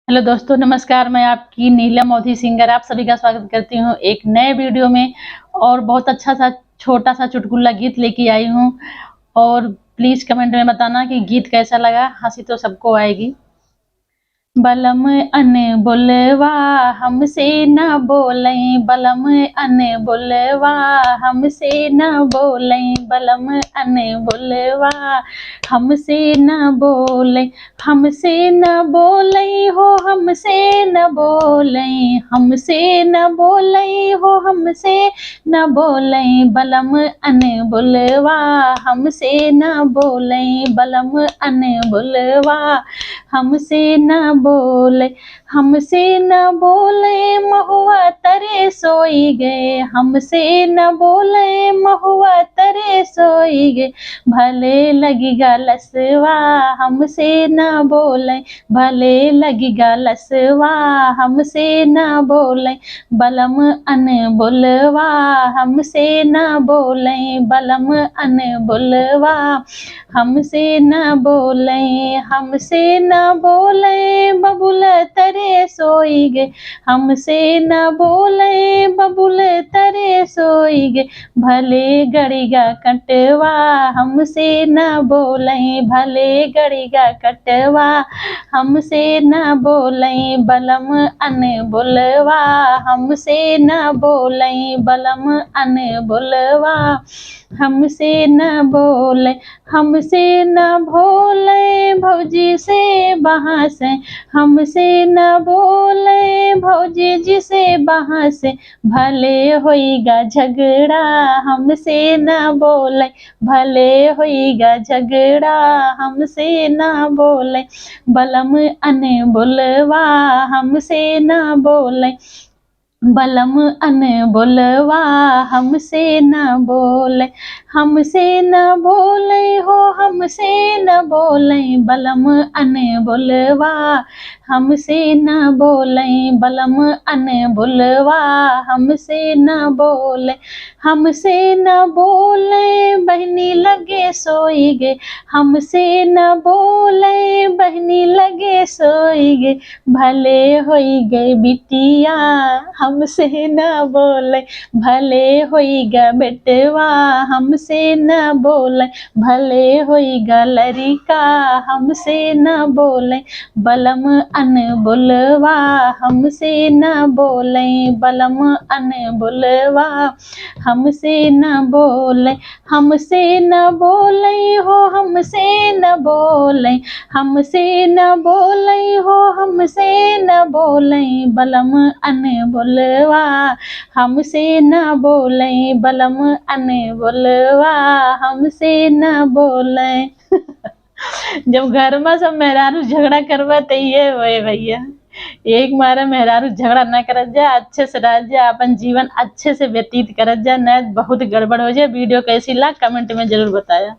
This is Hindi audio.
हेलो दोस्तों, नमस्कार। मैं आपकी नीलम मोदी सिंगर आप सभी का स्वागत करती हूँ एक नए वीडियो में। और बहुत अच्छा सा छोटा सा चुटकुला गीत लेके आई हूँ। और प्लीज़ कमेंट में बताना कि गीत कैसा लगा। हंसी तो सबको आएगी। बलम अन बोलवा हमसे न बोलें, बलम अन बोलवा हमसे न बोलें, बलम अन बोलवा हमसे न बोलें, हमसे न बोलें हो, हमसे न बोलें, हमसे न बोलें हो, हमसे न बोलें, बलम अन बोलवा हमसे न बोलें, बलम अन बोलवा हमसे न बोले, हमसे न बोले महुआ तरे सोई गए, हमसे न बोले महुआ तरे सोई गए, भले लगेगा लसवा हमसे न बोले, भले लगेगा लसवा हमसे न बोले, बलम अन बोलवा हमसे न बोले, बलम अन बोलवा हमसे न बोले, हमसे न बोले बबुल तरे सोई गे, हमसे न बोले बबुल तरे सोई गे, भले गड़ीगा कटवा हमसे न बोले, भले गड़ीगा कटवा हमसे न बोले, बलम अन बोलवा हमसे न बोले, बलम अन बोलवा हमसे न बोले, हमसे न भोले भौजी से बहस, हमसे न बोले भौजी जी से बहस, भले होइगा झगड़ा हमसे न बोले, भले होइगा झगड़ा हमसे न बोले, बलम अन बोलवा हमसे न बोले, बलम अन बोलवा हमसे न बोले, हमसे न बोले हो, हमसे न बोले, बलम अन बोलवा हमसे न बोले, बलम अन बोलवा हमसे न बोले, हमसे न बोले बहनी लगे सोई गे, हमसे न बोले बहनी लगे सोई गे, भले होई गए बिटिया हमसे न बोले, भले होइगा बेटवा हमसे न बोले, भले होइगा लड़का हमसे न बोले, बलम अन बोलवा हमसे न बोले, बलम अन बोलवा हमसे न बोले, हमसे न बोले हो, हमसे न बोले, हमसे न बोले हो, हमसे न बोले, बलम अन बोलवा हमसे न बोले, बलम अन बोलवा हमसे न बोले। जब घर में सब मेहरारू झगड़ा करवा तो ये होए भैया, एक मारा मेहरारू झगड़ा न करत जा, अच्छे से रह जा, अपन जीवन अच्छे से व्यतीत करत जा, न बहुत गड़बड़ हो जाए। वीडियो कैसी लगा कमेंट में जरूर बताया।